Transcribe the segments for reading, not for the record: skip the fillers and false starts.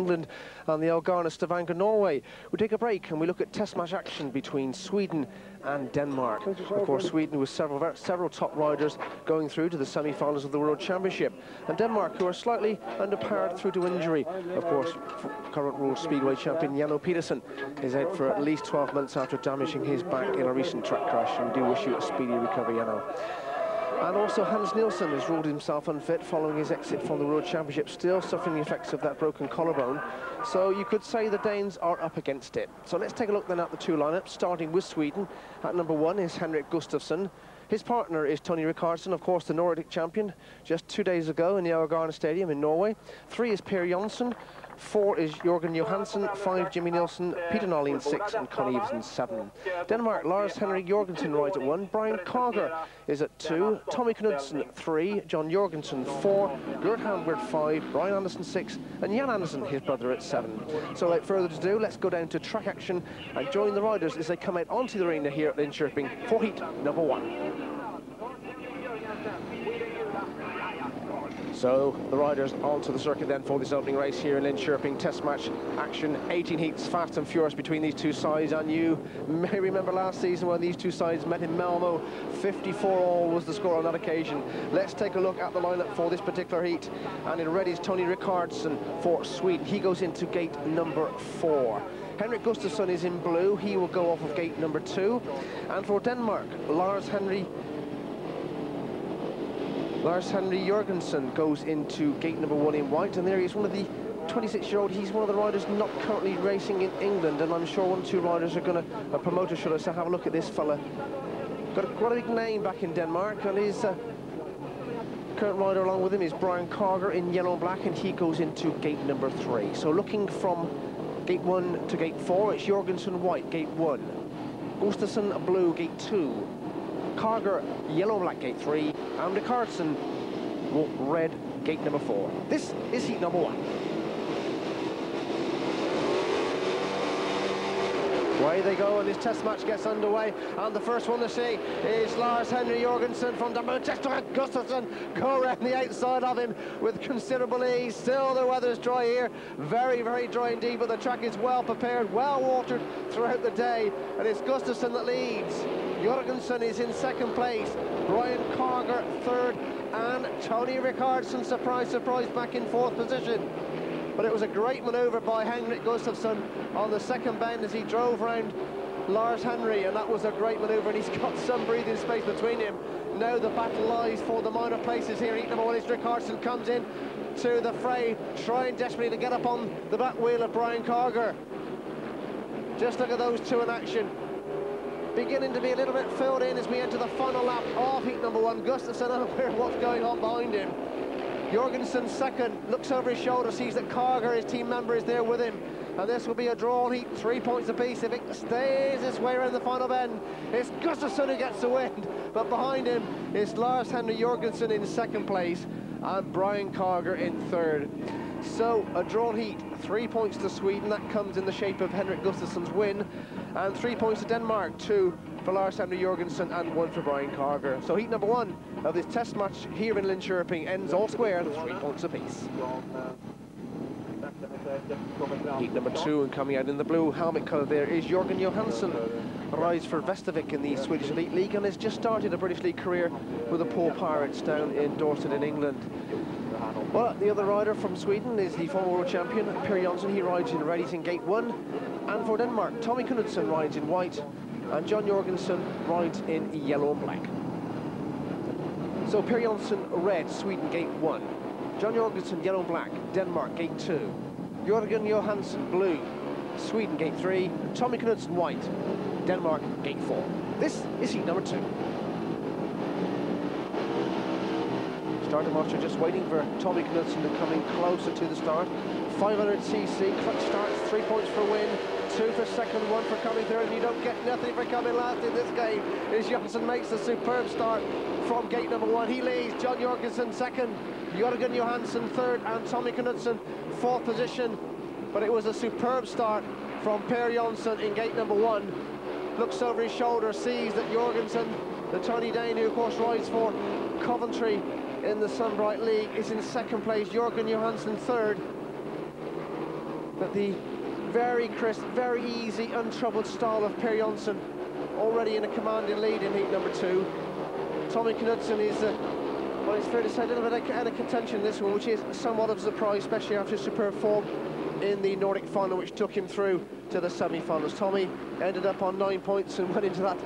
England and the Nagranie Stavanger, Norway. We take a break and we look at test match action between Sweden and Denmark. Of course, Sweden with several top riders going through to the semi-finals of the World Championship, and Denmark, who are slightly underpowered through to injury. Of course, current World Speedway champion Jan Peterson is out for at least 12 months after damaging his back in a recent track crash, and we do wish you a speedy recovery, Jan. And also Hans Nielsen has ruled himself unfit following his exit from the World Championship, still suffering the effects of that broken collarbone. So you could say the Danes are up against it. So let's take a look then at the two lineups, starting with Sweden. At number 1 is Henrik Gustafsson. His partner is Tony Rickardson, of course the Nordic champion, just 2 days ago in the Zachowane Stadium in Norway. 3 is Per Jonsson. 4 is Jørgen Johansen, 5 Jimmy Nielsen, Peter Nolin 6 and Connie Everson 7. Denmark, Lars Henrik Jorgensen rides at 1, Brian Carger is at 2, Tommy Knudsen 3, John Jorgensen 4, Gert Hamgard 5, Brian Anderson 6 and Jan Andersen, his brother, at 7. So without further ado, let's go down to track action and join the riders as they come out onto the arena here at Linkoping for heat number 1. So the riders onto the circuit then for this opening race here in Linkoping. Test match action, 18 heats, fast and furious between these two sides, and you may remember last season when these two sides met in Malmo. 54-all was the score on that occasion. Let's take a look at the lineup for this particular heat, and in red is Tony Rickardson for Sweden. He goes into gate number 4. Henrik Gustafsson is in blue. He will go off of gate number 2. And for Denmark, Lars Henry Jorgensen goes into gate number 1 in white, and there he is, one of the 26-year-old. He's one of the riders not currently racing in England, and I'm sure 1 or 2 riders are going to, a promoter should I say, have a look at this fella. Got quite a big name back in Denmark, and his current rider along with him is Brian Carger in yellow and black, and he goes into gate number 3. So looking from gate 1 to gate 4, it's Jorgensen white, gate 1. Gustafsson blue, gate 2. Carger yellow and black, gate 3, and Rickardson red, gate number 4. This is heat number 1. Away they go, and this test match gets underway, and the first one to see is Lars Henry Jorgensen from Denmark. Gustafsson go around the outside of him with considerable ease. Still the weather's dry here, very, very dry indeed, but the track is well prepared, well watered throughout the day, and it's Gustafsson that leads. Jorgensen is in 2nd place, Brian Carger 3rd, and Tony Rickardson, surprise, surprise, back in 4th position. But it was a great manoeuvre by Henrik Gustafsson on the 2nd bend as he drove round Lars Henry, and that was a great manoeuvre, and he's got some breathing space between him. Now the battle lies for the minor places here. Heat number 1 is Rickardson comes in to the fray, trying desperately to get up on the back wheel of Brian Carger. Just look at those two in action. Beginning to be a little bit filled in as we enter the final lap of heat number 1. Gustafsson unaware of what's going on behind him. Jorgensen 2nd, looks over his shoulder, sees that Carger, his team member, is there with him. And this will be a drawn heat, 3 points apiece. If it stays this way around the final bend, it's Gustafsson who gets the win. But behind him is Lars Henry Jorgensen in 2nd place and Brian Carger in 3rd. So a drawn heat, 3 points to Sweden. That comes in the shape of Henrik Gustafsson's win, and 3 points to Denmark, 2 for Lars Henry Jorgensen and 1 for Brian Carger. So heat number 1 of this test match here in Linkoping ends all square at 3 points apiece. Heat number 2, and coming out in the blue helmet colour there is Jørgen Johansen. Rides for Vestavik in the Swedish Elite League and has just started a British League career with the Poor Pirates down in Dorset in England. Well, the other rider from Sweden is the former world champion, Per Jonsson. He rides in red, he's in gate 1. And for Denmark, Tommy Knudsen rides in white, and John Jorgensen rides in yellow and black. So Per Jonsson red, Sweden gate 1. John Jorgensen yellow and black, Denmark gate 2. Jørgen Johansen blue, Sweden gate 3. Tommy Knudsen white, Denmark gate 4. This is heat number 2. Starting master just waiting for Tommy Knudsen to come in closer to the start. 500cc, clutch starts, 3 points for win, 2 for 2nd, 1 for coming 3rd, and you don't get nothing for coming last in this game. As Johnson makes a superb start from gate number 1. He leads, John Jorgensen 2nd, Jørgen Johansen 3rd, and Tommy Knudsen 4th position. But it was a superb start from Per Jonsson in gate number 1. Looks over his shoulder, sees that Jorgensen, the Tony Dane, who of course rides for Coventry in the Sunbright League, is in 2nd place, Jørgen Johansen 3rd. But the very crisp, very easy, untroubled style of Per Jonsson already in a commanding lead in heat number 2. Tommy Knudsen is, well, it's fair to say, a little bit out of contention in this one, which is somewhat of a surprise, especially after his superb form in the Nordic final, which took him through to the semi-finals. Tommy ended up on 9 points and went into that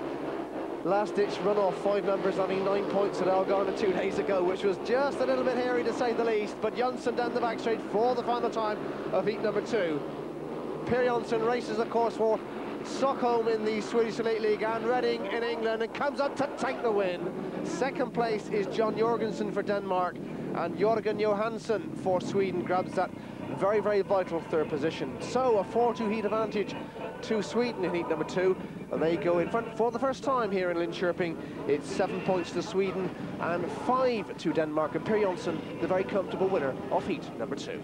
last-ditch runoff, 5 numbers, having 9 points at Algarve 2 days ago, which was just a little bit hairy to say the least. But Jonsson down the back straight for the final time of heat number 2. Per Jonsson races, of course, for Stockholm in the Swedish Elite League and Reading in England, and comes up to take the win. Second place is John Jorgensen for Denmark, and Jörgen Johansson for Sweden grabs that very, very vital third position. So a 4-2 heat advantage to Sweden in heat number 2, and they go in front for the first time here in Linköping. It's 7 points to Sweden and 5 to Denmark, and Per Jonsson, the very comfortable winner of heat number 2.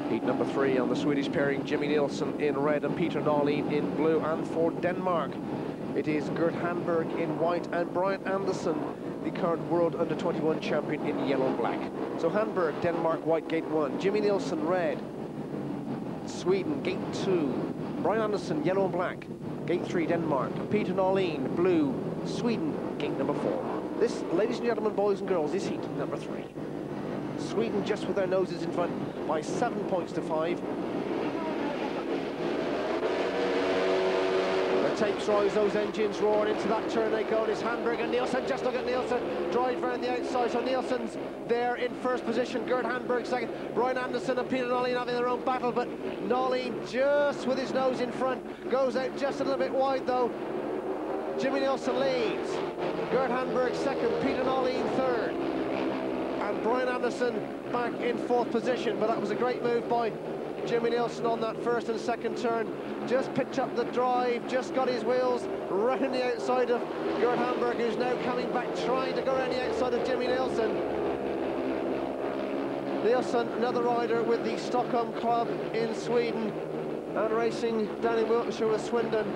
Heat number 3 on the Swedish pairing, Jimmy Nilsson in red and Peter Norlin in blue. And for Denmark, it is Gert Hamburg in white and Brian Anderson, the current world under-21 champion, in yellow and black. So Hamburg, Denmark, white, gate 1. Jimmy Nilsson, red. Sweden, gate 2. Brian Anderson, yellow and black. Gate 3, Denmark. Peter Norlin, blue. Sweden, gate number 4. This, ladies and gentlemen, boys and girls, is heat number 3. Sweden just with their noses in front by 7 points to 5. The tapes rise, those engines roar, into that turn they go, and it's Hamburg and Nilsson. Just look at Nilsson drive around the outside, so Nilsson's there in first position, Gert Hamburg second, Brian Anderson and Peter Norlin having their own battle, but Norlin just with his nose in front, goes out just a little bit wide though. Jimmy Nilsson leads, Gert Hamburg second, Peter Norlin third, and Brian Anderson back in fourth position. But that was a great move by Jimmy Nilsson on that first and second turn. Just picked up the drive, just got his wheels right on the outside of Gert Hamburg, who's now coming back, trying to go around the outside of Jimmy Nilsson. Nilsson, another rider with the Stockholm club in Sweden and racing down in Wiltshire with Swindon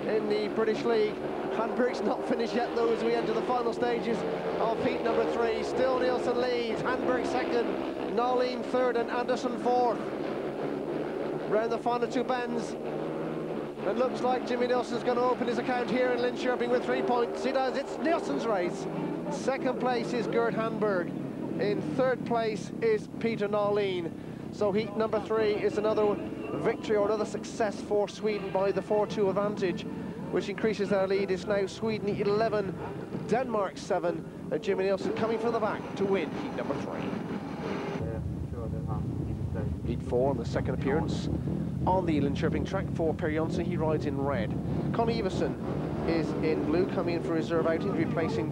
in the British League. Hamburg's not finished yet though as we enter the final stages of heat number 3. Still Nilsson leads, Hamburg second, Norlin third and Anderson fourth. Round the final 2 bends. It looks like Jimmy Nilsson's going to open his account here in Linköping with 3 points. He does. It's Nilsson's race. Second place is Gert Hamburg. In third place is Peter Norlin. So heat number 3 is another victory or another success for Sweden by the 4-2 advantage, which increases their lead. Is now Sweden 11, Denmark 7, and Jimmy Nilsson coming from the back to win heat number 3. Heat 4 on the second appearance on the Linköping track for Per Jonsson. He rides in red. Connie Iversen is in blue, coming in for reserve outing, replacing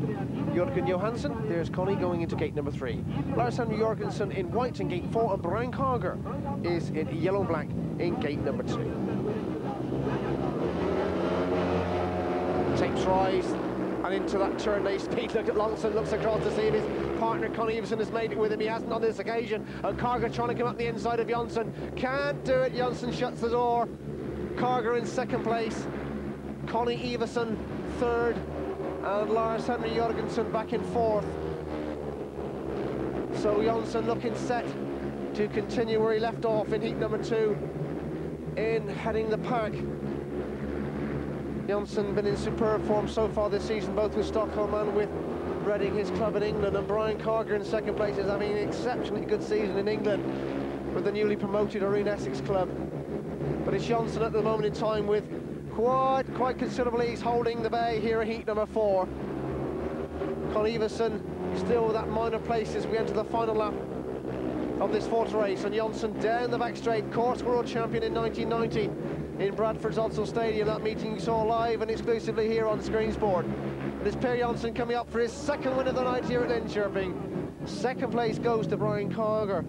Jörgen Johansson. There's Connie going into gate number 3. Lars-Henrik Jorgensen in white in gate 4, and Brian Carger is in yellow and black in gate number 2. Tapes rise, and into that turn they speed. Look at Longson, looks across to see if his partner Connie Iversen has made it with him. He hasn't on this occasion, and Carger trying to come up the inside of Jonsson. Can't do it. Jonsson shuts the door. Carger in second place, Connie Iversen third, and Lars-Henrik Jorgensen back in fourth. So Jonsson looking set to continue where he left off in heat number 2 in heading the pack. Jonsson been in superb form so far this season, both with Stockholm and with Reading, his club in England, and Brian Carger in second place is having an exceptionally good season in England with the newly promoted Arena Essex club. But it's Jonsson at the moment in time with quite considerable ease holding the bay here at heat number 4. Connie Iversen still with that minor place as we enter the final lap of this 4th race, and Jonsson down the back straight, course world champion in 1990 in Bradford's Odsal Stadium. That meeting you saw live and exclusively here on Scrensport. And it's Per Jonsson coming up for his second win of the night here at Linköping. Second place goes to Brian Carger.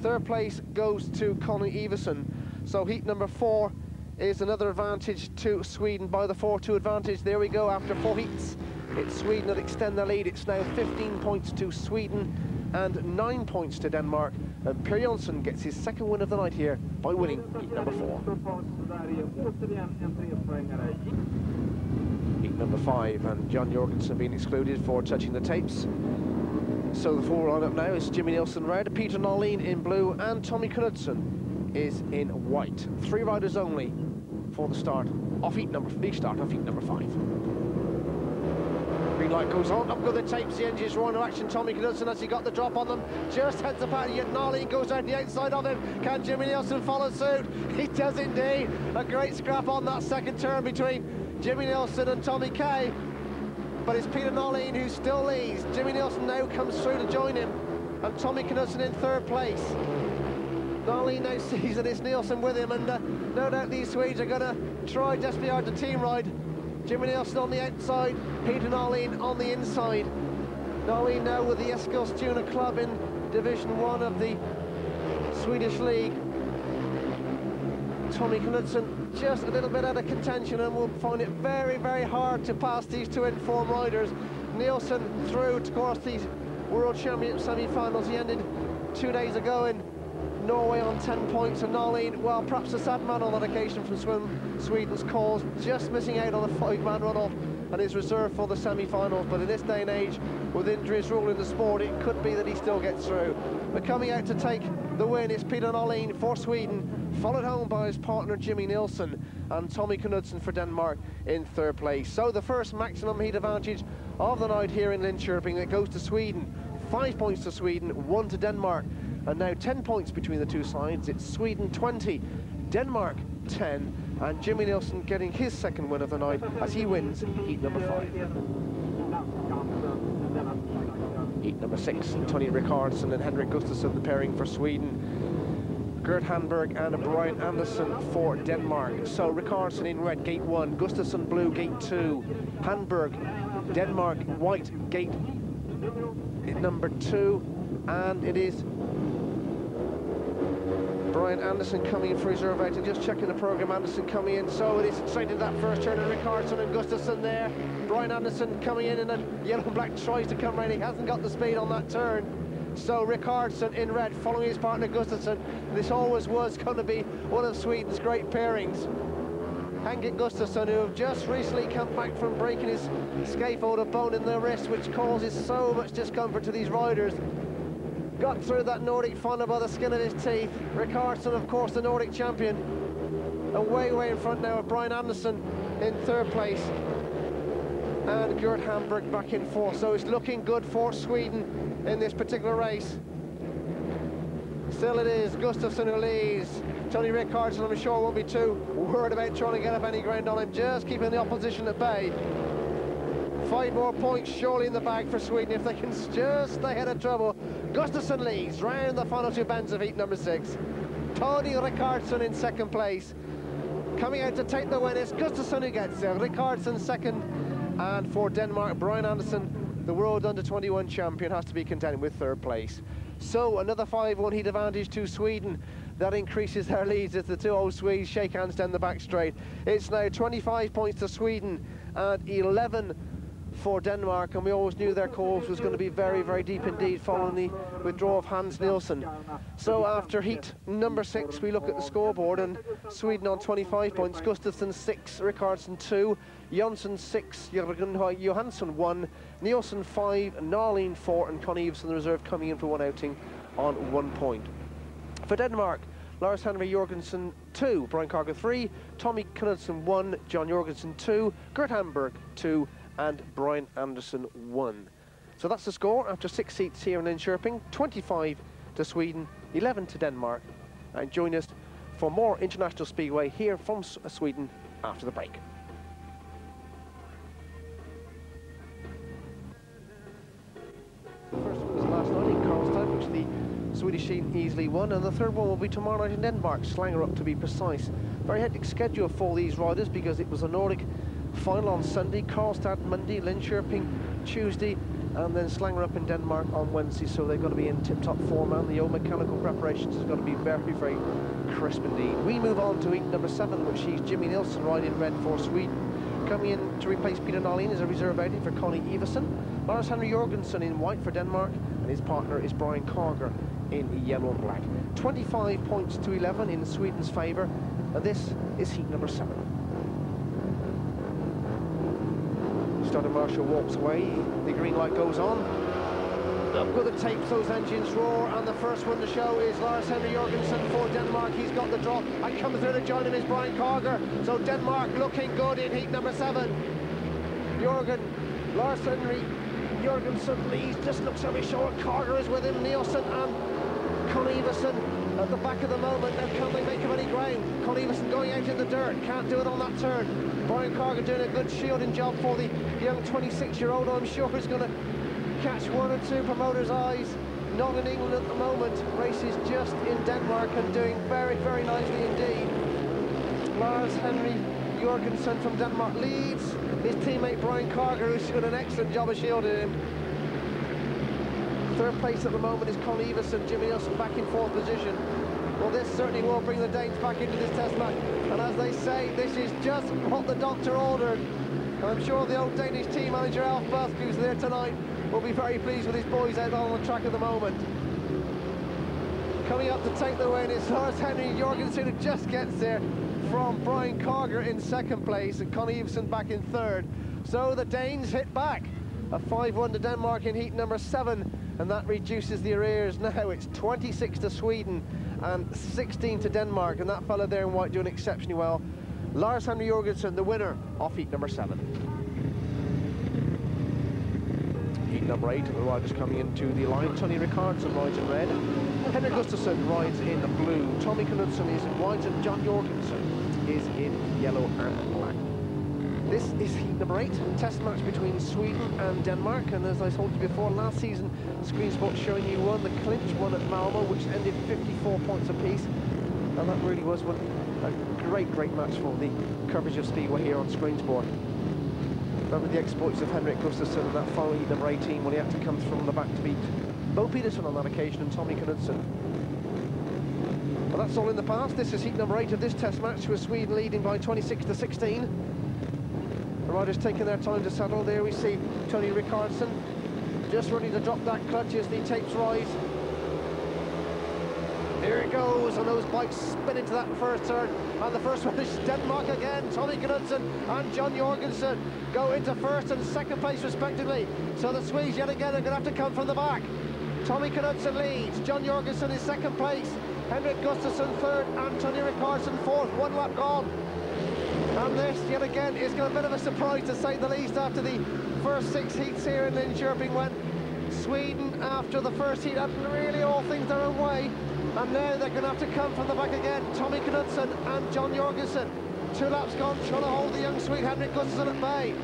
Third place goes to Connie Iversen. So heat number 4 is another advantage to Sweden by the 4-2 advantage. There we go, after 4 heats. It's Sweden that extend their lead. It's now 15 points to Sweden and 9 points to Denmark. And Per Jonsson gets his second win of the night here by winning heat number 4. Heat number 5, and John Jorgensen being excluded for touching the tapes. So the full lineup now is Jimmy Nielsen red, Peter Nolleen in blue, and Tommy Knudsen is in white. 3 riders only for the start off heat number 5. Green light goes on, up go the tapes, the engines are on to action. Tommy Knudsen, as he got the drop on them, just heads up out, yet Nolleen goes down the outside of him. Can Jimmy Nielsen follow suit? He does indeed. A great scrap on that second turn between Jimmy Nielsen and Tommy Kay. But it's Peter Nolleen who still leads. Jimmy Nielsen now comes through to join him, and Tommy Knudsen in 3rd place. Nolleen now sees that it's Nielsen with him, and no doubt these Swedes are going to try desperately hard to team ride. Jimmy Nielsen on the outside, Peter Nolleen on the inside. Nolleen now with the Eskilstuna club in Division 1 of the Swedish League. Tommy Knudsen just a little bit out of contention, and will find it very, very hard to pass these 2 informed riders. Nielsen through to course these World Championship semi-finals. He ended 2 days ago in Norway on 10 points, and Nolleen, well, perhaps a sad man on that occasion from Sweden's cause, just missing out on a 5-man runoff and is reserved for the semi-finals. But in this day and age, with injuries ruling the sport, it could be that he still gets through. But coming out to take the win is Peter Nolleen for Sweden, followed home by his partner Jimmy Nielsen, and Tommy Knudsen for Denmark in 3rd place. So the first maximum heat advantage of the night here in Linkoping that goes to Sweden. 5 points to Sweden, 1 to Denmark, and now 10 points between the 2 sides. It's Sweden 20, Denmark 10, and Jimmy Nielsen getting his 2nd win of the night as he wins heat number 5. Heat number 6, Tony Rickardson and Henrik Gustafsson, the pairing for Sweden. Gert Hamberg and Brian Anderson for Denmark. So Rickardson in red, gate 1, Gustafsson blue, gate 2, Hamberg, Denmark, white, gate number 2, and it is Brian Anderson coming in for reserve out, and just checking the programme, Anderson coming in, so it is straight into that first turn, and Rickardson and Gustafsson there. Brian Anderson coming in, and then yellow and black tries to come round, he hasn't got the speed on that turn. So Rickardson in red, following his partner Gustafsson. This always was going to be one of Sweden's great pairings. Henrik Gustafsson, who have just recently come back from breaking his scaphoid, a bone in the wrist, which causes so much discomfort to these riders, got through that Nordic final by the skin of his teeth. Rickardson, of course, the Nordic champion, and way in front now of Brian Anderson in 3rd place, and Gert Hamberg back in 4th. So it's looking good for Sweden in this particular race. Still it is Gustafsson who leads. Tony Rickardson, I'm sure, won't be too worried about trying to get up any ground on him, just keeping the opposition at bay. 5 more points surely in the bag for Sweden if they can just stay ahead of trouble. Gustafsson leads round the final 2 bends of heat number 6. Tony Rickardson in 2nd place. Coming out to take the win is Gustafsson who gets there. Rickardson 2nd, and for Denmark, Brian Anderson, the world under-21 champion, has to be content with 3rd place. So another 5-1 heat advantage to Sweden. That increases their leads as the 2 old Swedes shake hands down the back straight. It's now 25 points to Sweden and 11 for Denmark, and we always knew their course was going to be very, very deep indeed following the withdrawal of Hans Nielsen. So after heat number 6, we look at the scoreboard, and Sweden on 25 points, Gustafsson 6, Rickardson 2, Jonsson 6, Jörgen Johansson 1, Nielsen 5, Nolleen 4, and Connie Eveson, the reserve, coming in for 1 outing on 1 point. For Denmark, Lars Henry Jorgensen 2, Brian Carger 3, Tommy Knudsen 1, John Jorgensen 2, Gert Hamberg 2, and Brian Anderson 1. So that's the score after 6 seats here in Linkoping. 25 to Sweden, 11 to Denmark. And join us for more international speedway here from Sweden after the break. The first one was last night in Karlstad, which the Swedish team easily won, and the 3rd one will be tomorrow night in Denmark, Slangerup to be precise. Very hectic schedule for these riders because it was a Nordic final on Sunday, Karlstad Monday, Linkoping Tuesday, and then Slangerup in Denmark on Wednesday, so they've got to be in tip-top form, and the old mechanical preparations has got to be very, very crisp indeed. We move on to heat number 7, which sees Jimmy Nielsen riding red for Sweden. Coming in to replace Peter Nolleen as a reserve outing for Connie Eveson. Lars Henry Jorgensen in white for Denmark, and his partner is Brian Carger in yellow and black. 25 points to 11 in Sweden's favour, and this is heat number 7. Starter Marshall walks away, the green light goes on, Look at the tapes, those engines roar, and the first one to show is Lars Henry Jorgensen for Denmark. He's got the drop, and coming through to join him is Brian Carger. So Denmark looking good in heat number 7. Lars Henry Jorgensen leads, just looks over his shoulder. Carger is with him, Nielsen and Conn Iversen at the back of the moment. Now can they make him any ground? Conn Iversen going out in the dirt, can't do it on that turn. Brian Carger doing a good shielding job for the young 26-year-old. I'm sure he's going to catch one or two promoters' eyes. Not in England at the moment. Race is just in Denmark and doing very, very nicely indeed. Lars Henry Jorgensen from Denmark leads. His teammate Brian Carger, who's doing an excellent job of shielding him. Third place at the moment is Conn Iversen. Jimmy Nielsen back in 4th position. Well, this certainly will bring the Danes back into this test match. And as they say, this is just what the doctor ordered. And I'm sure the old Danish team manager Alf Busk, who's there tonight, will be very pleased with his boys out on the track at the moment. Coming up to take the win is Lars Henry Jorgensen, who just gets there from Brian Carger in 2nd place and Conn Iversen back in 3rd. So the Danes hit back. A 5-1 to Denmark in heat number 7, and that reduces the arrears. Now it's 26 to Sweden and 16 to Denmark, and that fella there in white doing exceptionally well. Lars Henry Jorgensen, the winner of heat number 7. Heat number 8, the riders coming into the line. Tony Rickardsson rides in red. Henrik Gustafsson rides in the blue. Tommy Knudsen is in white, and John Jorgensen is in yellow and black. This is heat number 8, test match between Sweden and Denmark, and as I told you before, last season Scrensport showing you won the clinch one at Malmo, which ended 54 points apiece, and that really was a great match for the coverage of Speedway here on Scrensport. Remember the exploits of Henrik Gustafsson in that final heat number 18 when he had to come from the back to beat Bo Peterson on that occasion and Tommy Knudsen. But that's all in the past. This is heat number 8 of this test match, with Sweden leading by 26 to 16. The riders taking their time to settle. There we see Tony Rickardsson just ready to drop that clutch as the tapes rise. Here it goes, and those bikes spin into that first turn. And the first one is Denmark again. Tommy Knudsen and John Jorgensen go into 1st and 2nd place respectively. So the Swedes yet again are going to have to come from the back. Tommy Knudsen leads. John Jorgensen is 2nd place. Henrik Gustafsson 3rd and Tony Rickardsson 4th. 1 lap gone. And this, yet again, is going to be a bit of a surprise, to say the least, after the first 6 heats here in Linkoping, when Sweden, after the first heat, had really all things their own way. And now they're going to have to come from the back again. Tommy Knudsen and John Jorgensen. 2 laps gone, trying to hold the young Swede Henrik Gustafsson at bay.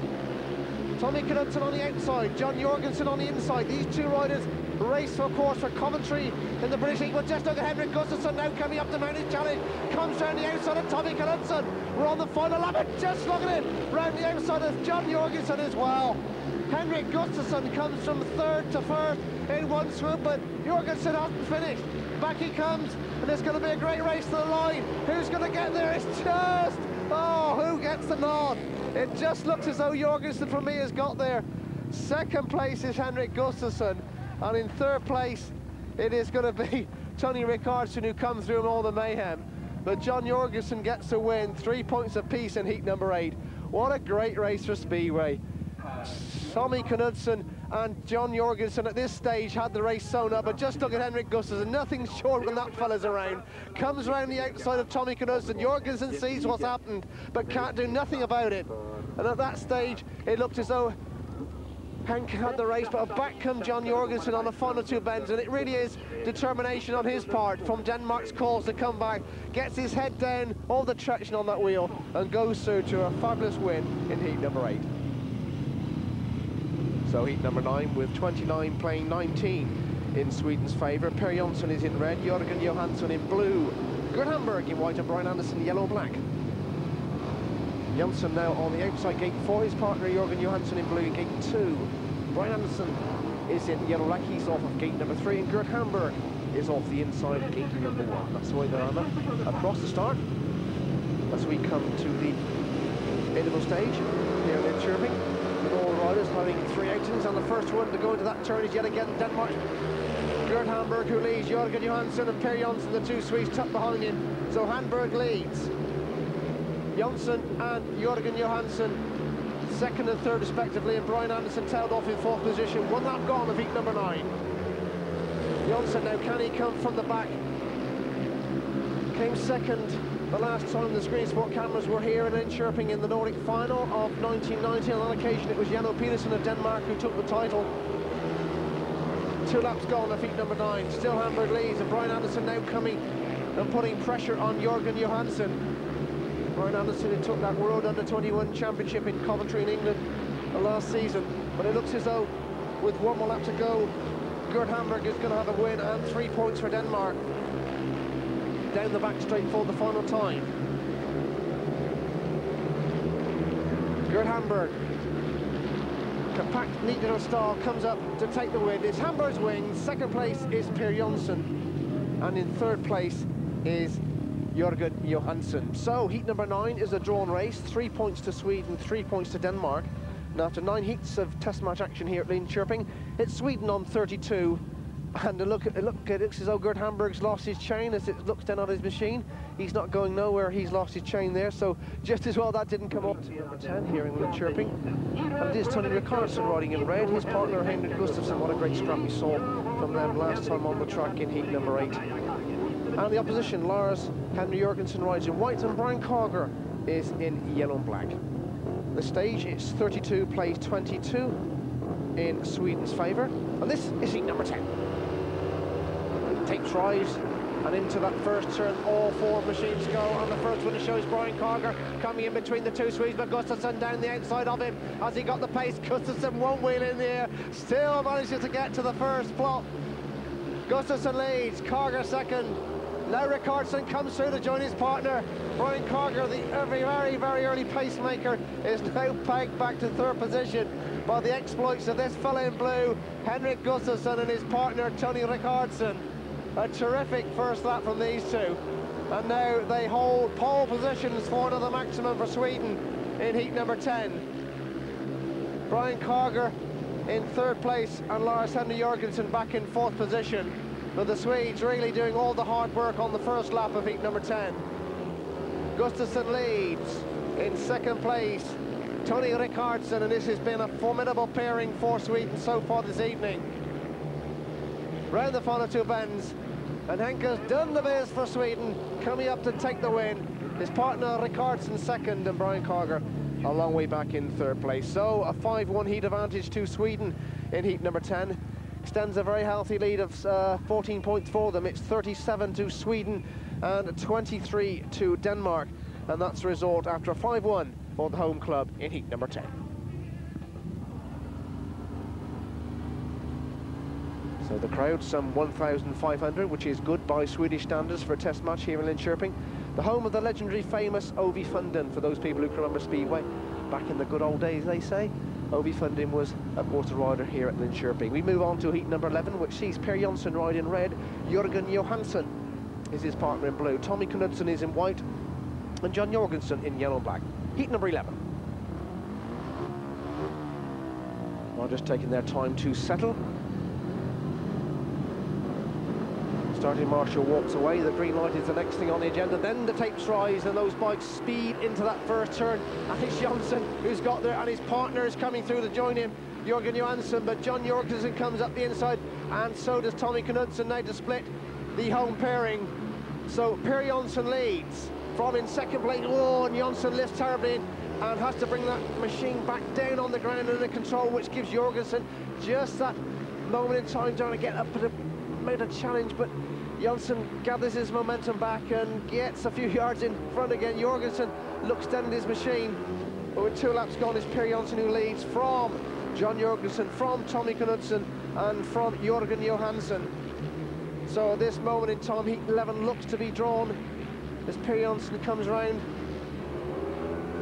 Tommy Knudsen on the outside, John Jorgensen on the inside. These 2 riders race, of course, for Coventry in the British League. But just look at Henrik Gustafsson now coming up to mount his challenge. Comes round the outside of Tommy Knudsen. We're on the final lap, and just look at him, round the outside of John Jorgensen as well. Henrik Gustafsson comes from 3rd to 1st in one swoop, but Jorgensen hasn't finished. Back he comes, and it's going to be a great race to the line. Who's going to get there? It's just... oh, who gets the nod? It just looks as though Jorgensen, for me, has got there. 2nd place is Henrik Gustafsson, and in 3rd place it is going to be Tony Rickardsson, who comes through in all the mayhem. But John Jorgensen gets a win, 3 points apiece in heat number 8. What a great race for Speedway. Tommy Knudsen and John Jorgensen at this stage had the race sewn up, but just look at Henrik Gustafsson, nothing short when that fella's around. Comes around the outside of Tommy Knudsen. Jorgensen sees what's happened, but can't do nothing about it. And at that stage, it looked as though Henk had the race, but back comes John Jorgensen on the final 2 bends, and it really is determination on his part from Denmark's cause to come back, gets his head down, all the traction on that wheel, and goes through to a fabulous win in heat number 8. So heat number 9, with 29 playing 19 in Sweden's favour. Per Jonsson is in red, Jörgen Johansson in blue, Gert Hamburg in white, and Brian Anderson yellow-black. Jonsson now on the outside gate for his partner Jörgen Johansson in blue in gate 2. Brian Anderson is in yellow-black, he's off of gate number 3, and Gert Hamburg is off the inside of gate number 1. That's the way they're on across the start as we come to the interval stage here in Linkoping, with all riders having 3 outings, and the first one to go into that turn is yet again Denmark. Gert Hamburg, who leads. Jörgen Johansson and Per Jonsson, the 2 Swedes, tucked behind him. So Hamburg leads. Jonsson and Jörgen Johansson 2nd and 3rd respectively, and Brian Anderson tailed off in 4th position. 1 lap gone of heat number 9. Johnson now, can he come from the back? Came second the last time the Scrensport cameras were here in Linkoping in the Nordic final of 1990. On that occasion it was Jan Petersen of Denmark who took the title. 2 laps gone of heat number 9. Still Hamburg leads, and Brian Anderson now coming and putting pressure on Jørgen Johansson. Brian Anderson who took that World Under-21 Championship in Coventry in England last season. But it looks as though with 1 more lap to go, Gert Hamburg is going to have a win and 3 points for Denmark. Down the back straight for the final time. Gert Hamburg, compact, neat little style, comes up to take the win. It's Hamburg's win. Second place is Per Jonsson, and in third place is Jørgen Johansson. So heat number 9 is a drawn race. 3 points to Sweden, 3 points to Denmark. And after 9 heats of test match action here at Linkoping, it's Sweden on 32. And it looks as though Gert Hamburg's lost his chain as it looks down on his machine. He's not going nowhere, he's lost his chain there, so just as well that didn't come up. Number 10 here in Linkoping. And it is Tony Rickardson riding in red, his partner Henrik Gustafsson. What a great scrap we saw from them last time on the track in heat number 8. And the opposition, Lars Henry Jorgensen rides in white, and Brian Carger is in yellow and black. The stage is 32 plays 22 in Sweden's favour, and this is heat number 10. Take tries and into that first turn, all 4 machines go, and the first one shows Brian Carger coming in between the 2 Swedes, but Gustafsson down the outside of him as he got the pace. Gustafsson won't wheel in the air, still manages to get to the first plot. Gustafsson leads, Carger second. Now Rickardson comes through to join his partner. Brian Carger, the very, very early pacemaker, is now pegged back to third position by the exploits of this fella in blue, Henrik Gustafsson, and his partner Tony Rickardson. A terrific first lap from these two. And now they hold pole positions for another maximum for Sweden in heat number 10. Brian Carger in third place and Lars Henry Jorgensen back in fourth position. But the Swedes really doing all the hard work on the first lap of heat number 10. Gustafsson leads in second place. Tony Rickardson, and this has been a formidable pairing for Sweden so far this evening. Round the final 2 bends, and Henke's done the biz for Sweden, coming up to take the win. His partner Rickardson second, and Brian Carger a long way back in third place. So a 5-1 heat advantage to Sweden in heat number 10. Extends a very healthy lead of 14 points for them. It's 37 to Sweden and 23 to Denmark, and that's the result after a 5-1 for the home club in heat number 10. So the crowd, some 1,500, which is good by Swedish standards for a test match here in Linkoping. The home of the legendary famous Ovi Funden, for those people who can remember Speedway. Back in the good old days, they say. Ovi Funden was a quarter rider here at Linkoping. We move on to heat number 11, which sees Per Jonsson ride in red. Jørgen Johansson is his partner in blue. Tommy Knudsen is in white, and John Jorgensen in yellow and black. Heat number 11. Well, just taking their time to settle. Starting marshal walks away, the green light is the next thing on the agenda, then the tapes rise and those bikes speed into that first turn. And it's Jonsson who's got there, and his partner is coming through to join him, Jørgen Johansson, but John Jorgensen comes up the inside, and so does Tommy Knudsen now to split the home pairing. So Per Jonsson leads from in second place. Oh, and Jonsson lifts terribly in and has to bring that machine back down on the ground under control, which gives Jorgensen just that moment in time trying to get up to made a challenge, but Jonsson gathers his momentum back and gets a few yards in front again. Jorgensen looks down at his machine, but with 2 laps gone, it's Per Jonsson who leads from John Jorgensen, from Tommy Knudsen, and from Jørgen Johansson. So at this moment in time, heat 11 looks to be drawn as Per Jonsson comes round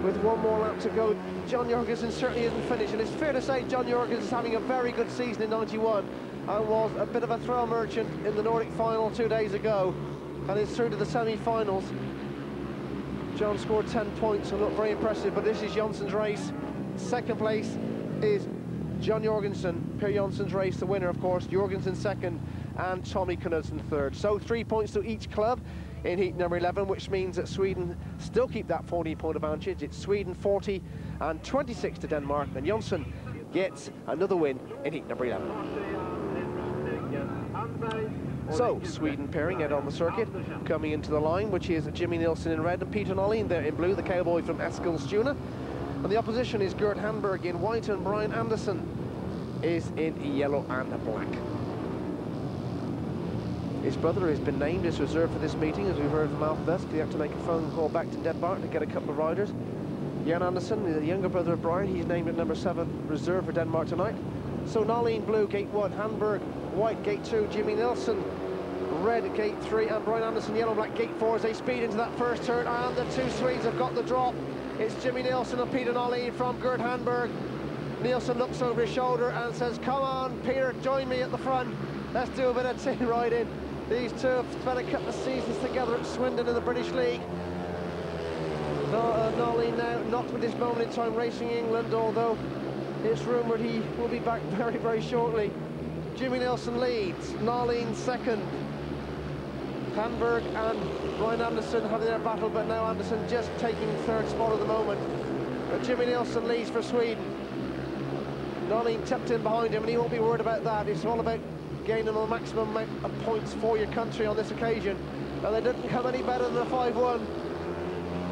with 1 more lap to go. John Jorgensen certainly isn't finished, and it's fair to say John Jorgensen is having a very good season in 91. And was a bit of a thrill merchant in the Nordic final 2 days ago, and is through to the semi-finals. John scored 10 points and looked very impressive, but this is Jonsson's race. Second place is John Jorgensen. Per Jonsson's race, the winner, of course. Jorgensen second, and Tommy Knudsen third. So 3 points to each club in heat number 11, which means that Sweden still keep that 14-point advantage. It's Sweden 40 and 26 to Denmark, and Jonsson gets another win in heat number 11. So, Sweden pairing out on the circuit, coming into the line, which is Jimmy Nilsson in red and Peter Nolin there in blue, the cowboy from Eskilstuna. And the opposition is Gert Hamburg in white, and Brian Anderson is in yellow and black. His brother has been named as reserve for this meeting, as we've heard from Alphabet. They have to make a phone call back to Denmark to get a couple of riders. Jan Andersen, the younger brother of Brian, he's named at number 7 reserve for Denmark tonight. So Nolin blue, gate 1, Hamburg white, gate 2, Jimmy Nilsson red, gate 3, and Brian Anderson yellow, black, gate 4 as they speed into that first turn. And the two Swedes have got the drop. It's Jimmy Nilsson and Peter Nolin from Gert Hamburg. Nilsson looks over his shoulder and says, "Come on, Peter, join me at the front. Let's do a bit of team riding." These two have spent a couple of seasons together at Swindon in the British League. Nolin now not with this moment in time racing England, although it's rumoured he will be back very, very shortly. Jimmy Nilsson leads, Nolin second. Hamburg and Brian Anderson having their battle, but now Anderson just taking third spot at the moment. But Jimmy Nilsson leads for Sweden. Nolin tucked in behind him, and he won't be worried about that. It's all about gaining the maximum amount of points for your country on this occasion. And they didn't come any better than a 5-1.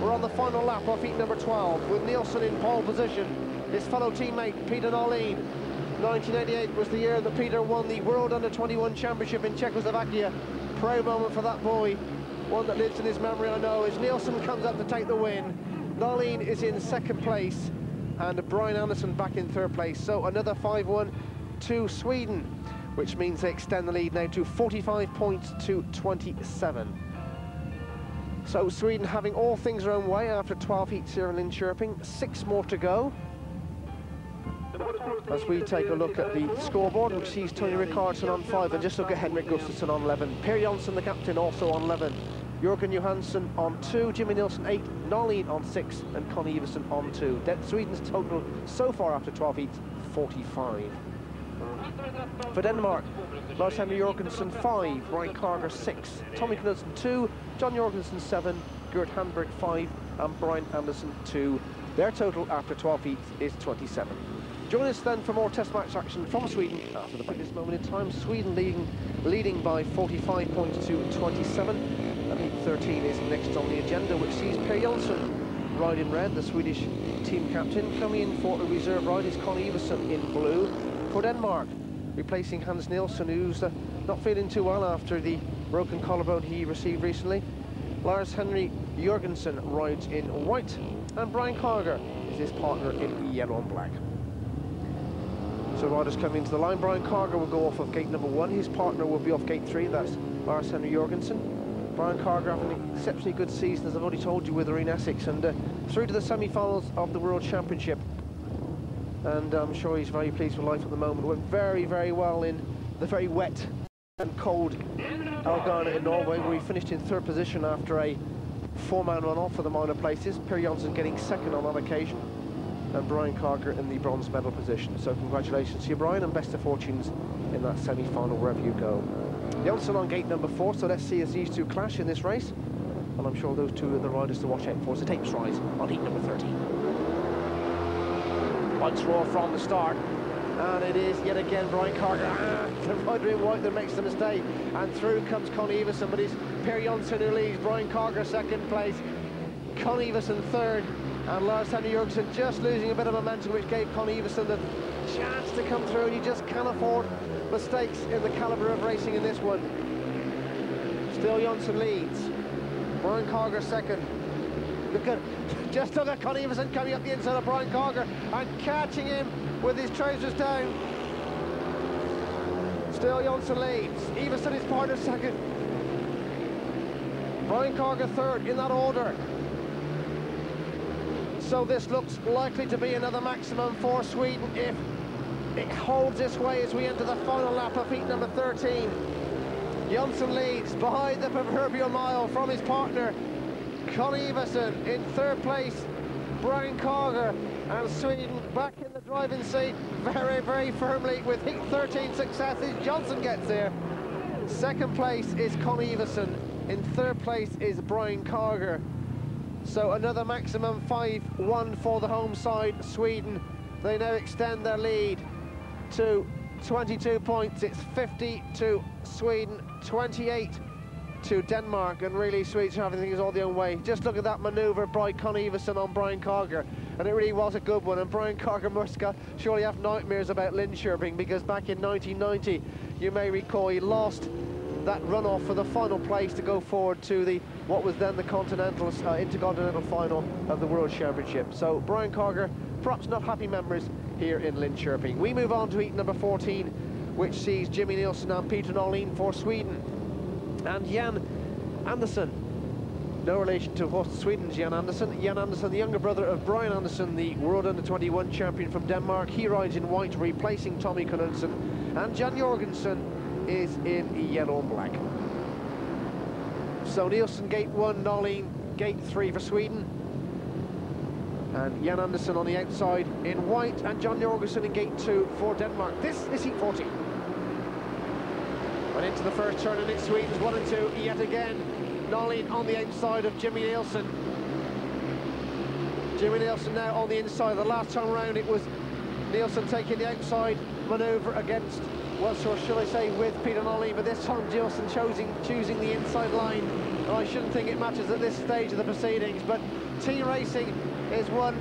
We're on the final lap of heat number 12 with Nilsson in pole position. His fellow teammate Peter Nolin. 1988 was the year that Peter won the World Under-21 Championship in Czechoslovakia. Proud moment for that boy, one that lives in his memory, I know, as Nilsson comes up to take the win. Nolin is in second place and Brian Anderson back in third place. So another 5-1 to Sweden, which means they extend the lead now to 45 points to 27. So Sweden having all things their own way after 12 heats here in Linköping, 6 more to go. As we take a look at the scoreboard, which sees Tony Rickardsson on 5, and just look at Henrik Gustafsson on 11. Per Jonsson, the captain, also on 11. Jörgen Johansson on 2, Jimmy Nilsson 8, Nolin on 6, and Connie Iversen on 2. Sweden's total so far after 12 heats, 45. For Denmark, Lars-Henrik Jorgensen 5, Ryan Carger 6, Tommy Knudsen 2, John Jorgensen 7, Gert Hamburg 5, and Brian Anderson 2. Their total after 12 heats is 27. Join us then for more test match action from Sweden after the previous moment in time. Sweden leading by 45 points to 27. And heat 13 is next on the agenda, which sees Per Jonsson ride in red, the Swedish team captain. Coming in for a reserve ride is Connie Iversen in blue. For Denmark, replacing Hans Nilsson, who's not feeling too well after the broken collarbone he received recently. Lars-Henrik Jorgensen rides in white, and Brian Carger is his partner in yellow and black. So riders coming into the line. Brian Carger will go off of gate number 1. His partner will be off gate 3. That's Lars-Henrik Jorgensen. Brian Carger having an exceptionally good season, as I've already told you, with Arene Essex, and through to the semi-finals of the World Championship. And I'm sure he's very pleased with life at the moment. Went very, very well in the very wet and cold Algarve in Norway, where he finished in third position after a 4-man run-off for the minor places. Per Jonsson getting second on that occasion, and Brian Carger in the bronze medal position. So congratulations to you, Brian, and best of fortunes in that semi-final wherever you go. Jonsson on gate number 4, so let's see as these two clash in this race. And I'm sure those two are the riders to watch out for as the tapes rise on heat number 13. Lights roar from the start, and it is yet again Brian Carger, the rider in white, that makes the mistake. And through comes Connie Iversen, but it's Per Jonsson who leads. Brian Carger second place, Connie Iversen third, and Lars-Henrik Jorgensen just losing a bit of momentum, which gave Connie Iversen the chance to come through, and you just can't afford mistakes in the calibre of racing in this one. Still Jonsson leads, Brian Carger second. Just look at Connie Iversen coming up the inside of Brian Carger and catching him with his trousers down. Still Jonsson leads, Iversen is partner second, Brian Carger third, in that order. So this looks likely to be another maximum for Sweden if it holds this way as we enter the final lap of heat number 13. Jonsson leads by the proverbial mile from his partner Connie Iversen. In third place, Brian Carger, and Sweden back in the driving seat very, very firmly with heat 13 successes. Jonsson gets there. Second place is Connie Iversen. In third place is Brian Carger. So another maximum 5-1 for the home side, Sweden. They now extend their lead to 22 points. It's 50 to Sweden, 28 to Denmark, and really Swedes are having things all their own way. Just look at that manoeuvre by Con Everson on Brian Carger, and it really was a good one. And Brian Carger must surely have nightmares about Linkoping, because back in 1990, you may recall, he lost that runoff for the final place to go forward to the what was then the Intercontinental final of the World Championship. So Brian Carger, perhaps not happy memories here in Linkoping. We move on to heat number 14, which sees Jimmy Nilsson and Peter Norlin for Sweden. And Jan Andersson, no relation to Sweden's Jan Andersson. Jan Andersson, the younger brother of Brian Andersson, the World Under-21 champion from Denmark. He rides in white, replacing Tommy Knudsen. And Jan Jorgensen is in yellow and black. So Nilsson gate 1, Norlin gate 3 for Sweden. And Jan Andersson on the outside in white, and Jan Jorgensen in gate 2 for Denmark. This is heat 14. And into the first turn, and it's Sweden's 1 and 2 yet again. Norlin on the outside of Jimmy Nilsson. Jimmy Nilsson now on the inside. The last time round it was Nilsson taking the outside manoeuvre against, well, so should I say, with Peter Norlin, but this time Nilsson choosing the inside line. And I shouldn't think it matters at this stage of the proceedings, but team racing is one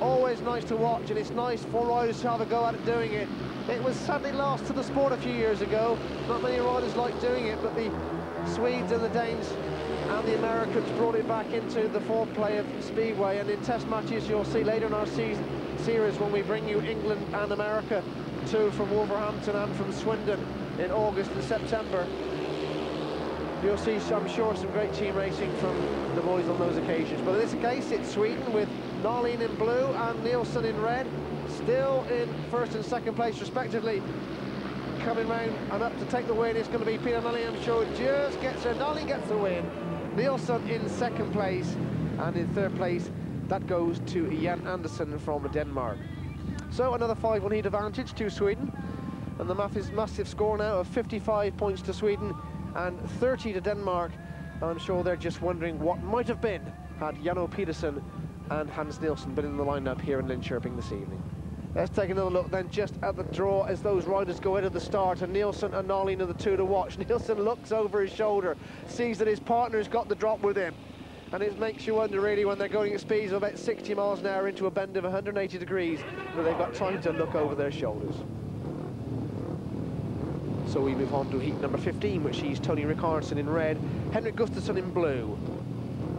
always nice to watch, and it's nice for riders to have a go at it doing it. It was sadly lost to the sport a few years ago. Not many riders like doing it, but the Swedes and the Danes and the Americans brought it back into the foreplay of Speedway. And in test matches, you'll see later in our series, when we bring you England and America, two from Wolverhampton and from Swindon in August and September, you'll see, I'm sure, some great team racing from the boys on those occasions. But in this case, it's Sweden with Norlin in blue and Nilsson in red, still in first and second place respectively. Coming round and up to take the win is going to be Peter Norlin, I'm sure, just gets there. Norlin gets the win. Nilsson in second place, and in third place, that goes to Jan Andersson from Denmark. So another 5-1 heat advantage to Sweden, and the massive score now of 55 points to Sweden and 30 to Denmark. I'm sure they're just wondering what might have been had Janno Pedersen and Hans Nilsson been in the lineup here in Linkoping this evening. Let's take another look then just at the draw as those riders go out of the start, and Nilsson and Norlin are the two to watch. Nilsson looks over his shoulder, sees that his partner's got the drop with him, and it makes you wonder really, when they're going at speeds of about 60 miles an hour into a bend of 180 degrees, that they've got time to look over their shoulders. So we move on to heat number 15, which sees Tony Rickardson in red, Henrik Gustafsson in blue.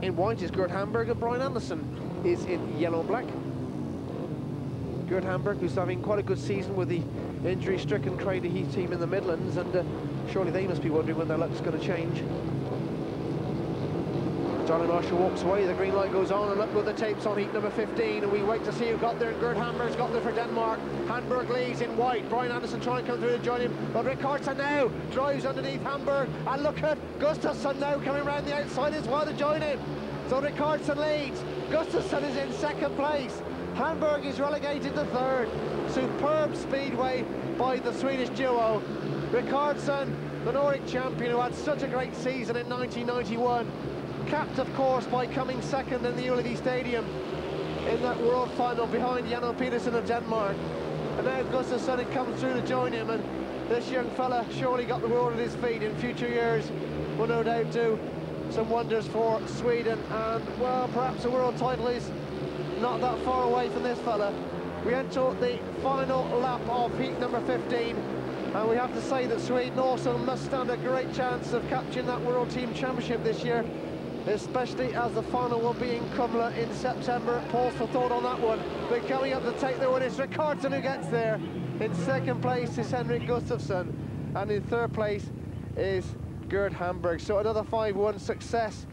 In white is Gert Hamburg, and Brian Anderson is in yellow and black. Gert Hamburg, who's having quite a good season with the injury-stricken Craigie Heath team in the Midlands, and surely they must be wondering when their luck's going to change. Johnny Marshall walks away, the green light goes on, and look with the tapes on heat number 15, and we wait to see who got there, and Gert Hamburg's got there for Denmark. Hamburg leads in white, Brian Anderson trying to come through to join him, but Rickardson now drives underneath Hamburg, and look at Gustafsson now coming around the outside as well to join him. So Rickardson leads, Gustafsson is in second place, Hamburg is relegated to third. Superb speedway by the Swedish duo. Rickardson, the Nordic champion who had such a great season in 1991, capped of course by coming second in the Ullevi Stadium in that world final behind Janno Pedersen of Denmark. And now Gustafsson comes through to join him, and this young fella surely got the world at his feet. In future years will no doubt do some wonders for Sweden, and well, perhaps a world title is not that far away from this fella. We enter the final lap of heat number 15, and we have to say that Sweden also must stand a great chance of capturing that World Team Championship this year, especially as the final will be in Kumla in September. Pause for thought on that one. But coming up to take the win, it's Rickardson who gets there. In second place is Henrik Gustafsson, and in third place is Gert Hamburg. So another 5-1 success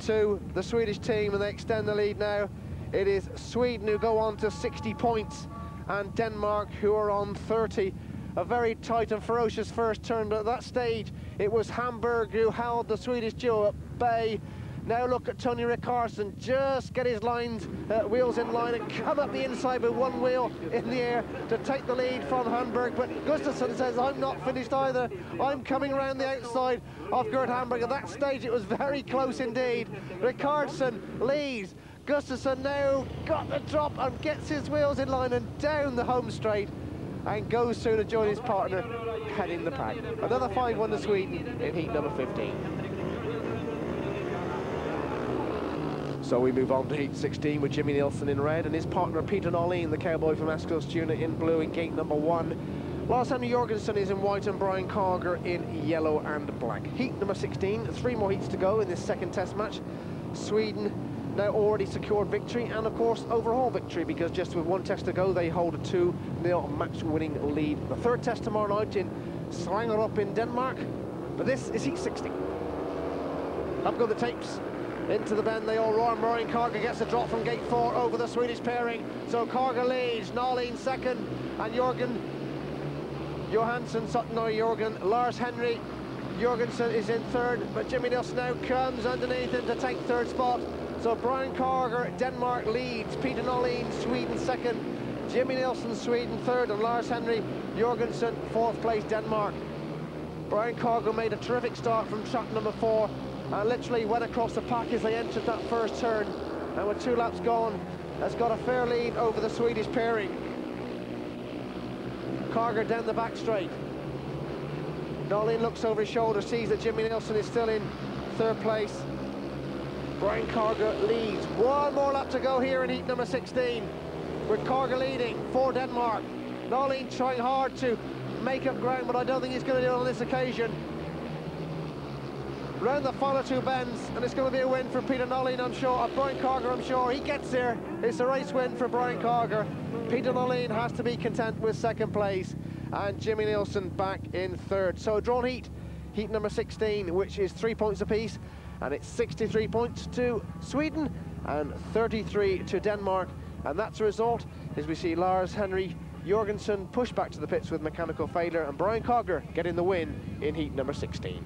to the Swedish team, and they extend the lead now. It is Sweden who go on to 60 points, and Denmark who are on 30. A very tight and ferocious first turn, but at that stage it was Hamburg who held the Swedish duo at bay. Now look at Tony Rickardson just get his wheels in line and come up the inside with one wheel in the air to take the lead from Hamburg. But Gustafsson says, I'm not finished either. I'm coming around the outside of Gert Hamburg. At that stage it was very close indeed. Rickardson leads. Gustafsson now got the drop and gets his wheels in line and down the home straight. and goes through to join his partner heading the pack. Another 5-1 to Sweden in heat number 15. So we move on to heat 16 with Jimmy Nielsen in red and his partner Peter Nolleen, the cowboy from Eskilstuna, in blue in gate number 1. Lars-Henrik Jorgensen is in white and Brian Carger in yellow and black. Heat number 16, 3 more heats to go in this second test match. Sweden now already secured victory and of course overall victory, because just with 1 test to go they hold a 2-0 match-winning lead. The third test tomorrow night in Slangerup in Denmark, but this is heat 16. Up go the tapes. Into the bend they all run. Brian Carger gets a drop from gate 4 over the Swedish pairing. So Carger leads, Nolleen second, and Johansson, Jürgen, Lars-Henrik Jorgensen is in third, but Jimmy Nielsen now comes underneath him to take third spot. So Brian Carger, Denmark leads, Peter Nolleen, Sweden second, Jimmy Nielsen, Sweden third, and Lars-Henrik Jorgensen, fourth place, Denmark. Brian Carger made a terrific start from track number 4, and literally went across the pack as they entered that first turn, and with 2 laps gone, has got a fair lead over the Swedish pairing. Carger down the back straight. Nolleen looks over his shoulder, sees that Jimmy Nielsen is still in third place. Brian Carger leads. 1 more lap to go here in heat number 16, with Carger leading for Denmark. Nolleen trying hard to make up ground, but I don't think he's going to do it on this occasion. Round the final 2 bends, and it's going to be a win for Peter Nolleen, I'm sure. Brian Carger, I'm sure. He gets there. It's a race win for Brian Carger. Peter Nolleen has to be content with second place, and Jimmy Nielsen back in third. So a drawn heat, heat number 16, which is 3 points apiece, and it's 63 points to Sweden and 33 to Denmark. And that's a result as we see Lars-Henrik Jorgensen push back to the pits with mechanical failure, and Brian Carger getting the win in heat number 16.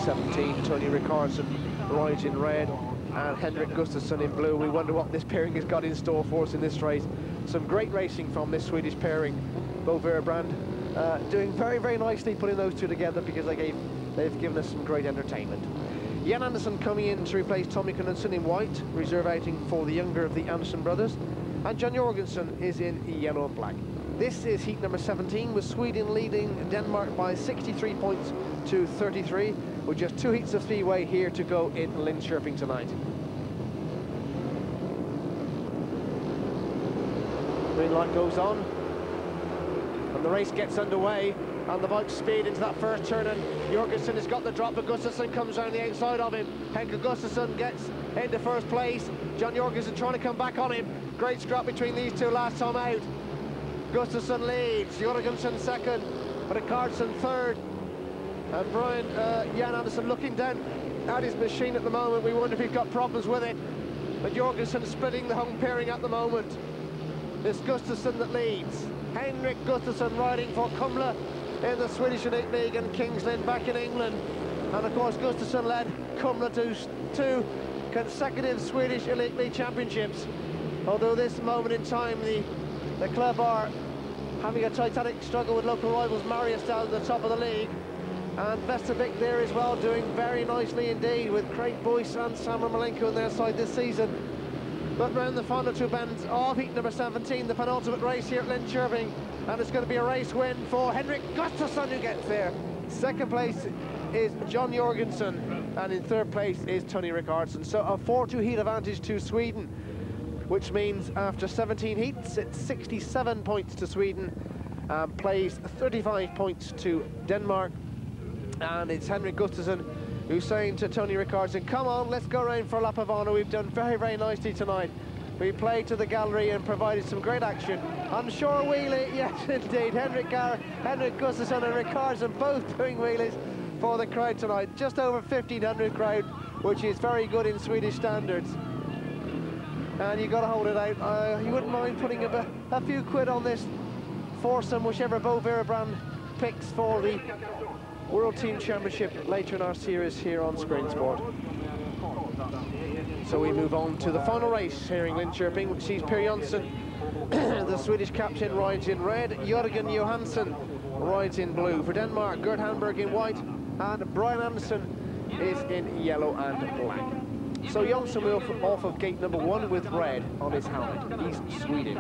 17, Tony Rickardsson rides in red and Henrik Gustafsson in blue. We wonder what this pairing has got in store for us in this race. Some great racing from this Swedish pairing. Bo Verbrand doing very, very nicely putting those two together, because they've given us some great entertainment. Jan Anderson coming in to replace Tommy Knudsen in white, reserve outing for the younger of the Anderson brothers, and John Jorgensen is in yellow and black. This is heat number 17, with Sweden leading Denmark by 63 points to 33, with just 2 heats of 3-way here to go in Linköping tonight. Green light goes on, and the race gets underway, and the bikes speed into that first turn, and Jorgensen has got the drop, but Gustafsson comes around the outside of him. Henrik Gustafsson gets into first place. John Jorgensen trying to come back on him. Great scrap between these two last time out. Gustafsson leads, Jorgensen second, Rickardsson third, and Jan Anderson looking down at his machine at the moment. We wonder if he's got problems with it, but Jorgensen splitting the home pairing at the moment. It's Gustafsson that leads. Henrik Gustafsson riding for Kumla in the Swedish Elite League, and Kings Lynn back in England. And of course Gustafsson led Kumla to 2 consecutive Swedish Elite League championships. Although this moment in time the club are having a titanic struggle with local rivals Mariestad at the top of the league, and Vestervik there as well, doing very nicely indeed, with Craig Boyce and Samuel Malenko on their side this season. But round the final 2 bends of heat number 17, the penultimate race here at Linköping, and it's going to be a race win for Henrik Gustafsson, who gets there. Second place is John Jorgensen, and in third place is Tony Rickardsson. So a 4-2 heat advantage to Sweden, which means after 17 heats, it's 67 points to Sweden, plays 35 points to Denmark. And it's Henrik Gustafsson who's saying to Tony Rickardsson, come on, let's go around for a lap of honour. We've done very, very nicely tonight. We played to the gallery and provided some great action. Unsure wheelie, yes indeed. Henrik Gustafsson and Rickardsson both doing wheelies for the crowd tonight. Just over 1,500 crowd, which is very good in Swedish standards. And you've got to hold it out. You wouldn't mind putting a few quid on this foursome, whichever Bo Verbrand picks for the World Team Championship later in our series here on Scrensport. So we move on to the final race here in Linköping, which sees Per Jönsson, the Swedish captain, rides in red. Jörgen Johansson rides in blue. For Denmark, Gert Hamburg in white, and Brian Anderson is in yellow and black. So Jönsson will off of gate number 1 with red on his helmet. He's Sweden.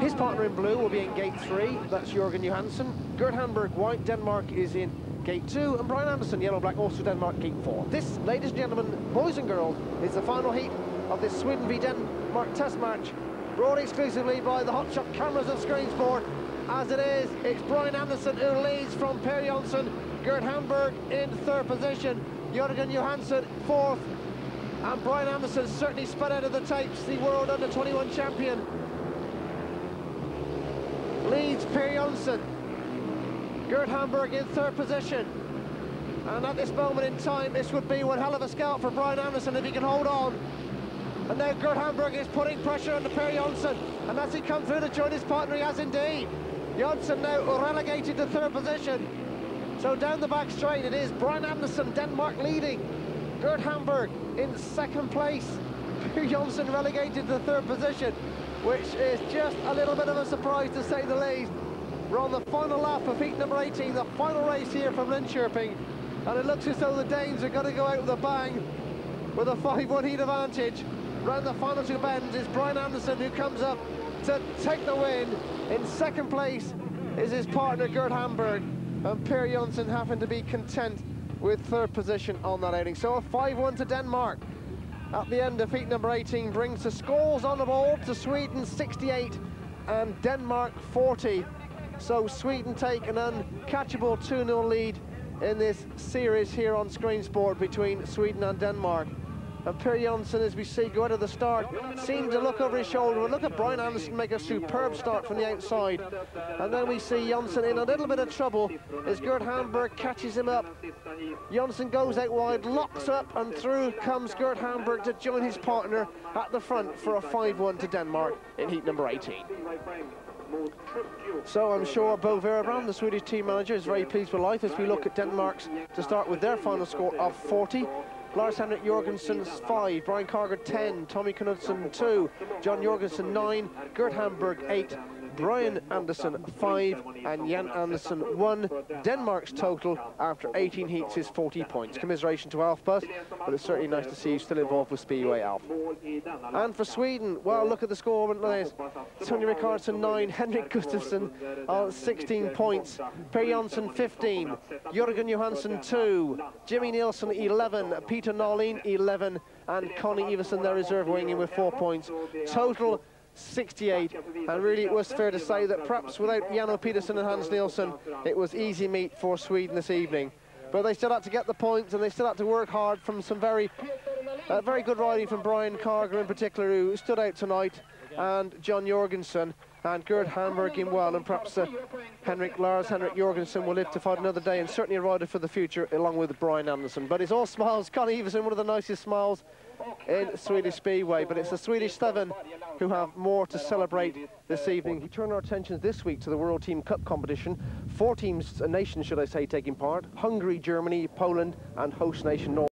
His partner in blue will be in gate 3, that's Jørgen Johansen. Gert Hamburg, white, Denmark is in gate 2, and Brian Anderson, yellow-black, also Denmark, gate 4. This, ladies and gentlemen, boys and girls, is the final heat of this Sweden v Denmark test match, brought exclusively by the hotshot cameras of Scrensport. As it is, it's Brian Anderson who leads from Per Jonsson, Gert Hamburg in 3rd position, Jørgen Johansen 4th, and Brian Anderson certainly sped out of the tapes, the world under-21 champion. Leads Per Jonsson, Gert Hamburg in 3rd position. And at this moment in time, this would be one hell of a scout for Brian Anderson if he can hold on. And now Gert Hamburg is putting pressure on Per Jonsson, and as he comes through to join his partner, he has indeed. Jonsson now relegated to 3rd position. So down the back straight, it is Brian Anderson, Denmark leading. Gert Hamburg in 2nd place. Per Jonsson relegated to 3rd position, which is just a little bit of a surprise to say the least. We're on the final lap of heat number 18, the final race here from Linkoping, and it looks as though the Danes are going to go out with a bang with a 5-1 heat advantage. Round the final 2 bends is Brian Anderson, who comes up to take the win. In 2nd place is his partner Gert Hamburg, and Per Jonsson having to be content with 3rd position on that outing. So a 5-1 to Denmark at the end of heat number 18 brings the scores on the board to Sweden 68 and Denmark 40. So Sweden take an uncatchable 2-0 lead in this series here on Scrensport between Sweden and Denmark. And Per Jonsson, as we see, go out of the start, seemed to look over his shoulder. But look at Brian Anderson make a superb start from the outside. And then we see Jonsson in a little bit of trouble as Gert Hamburg catches him up. Jonsson goes out wide, locks up, and through comes Gert Hamburg to join his partner at the front for a 5-1 to Denmark in heat number 18. So I'm sure Bo Verbrand, the Swedish team manager, is very pleased with life as we look at Denmark's to start with their final score of 40. Lars-Henrik Jorgensen's 5, Brian Carger 10, Tommy Knudsen 2, John Jorgensen 9, Gert Hamburg 8, Brian Anderson 5, and Jan Anderson 1. Denmark's total after 18 heats is 40 points. Commiseration to Alf Bus, but it's certainly nice to see you still involved with Speedway, Alf. And for Sweden, well, look at the score. Tony Rickardson 9, Henrik Gustafsson 16 points, Per Jonsson 15, Jørgen Johansen 2, Jimmy Nielsen 11, Peter Nolin 11, and Connie Everson, their reserve wing, in with 4 points. Total 68, and really it was fair to say that perhaps without Jano Peterson and Hans Nielsen, it was easy meat for Sweden this evening. But they still had to get the points, and they still had to work hard from some very good riding from Brian Carger in particular, who stood out tonight, and John Jorgensen, and Gert Hamburg in well, and perhaps Lars-Henrik Jorgensen will live to fight another day, and certainly a rider for the future along with Brian Anderson. But it's all smiles. Connie Everson, one of the nicest smiles in Swedish Speedway, but it's the Swedish 7 who have more to celebrate this evening. We turn our attention this week to the World Team Cup competition. 4 teams, nations should I say, taking part: Hungary, Germany, Poland, and host nation Norway.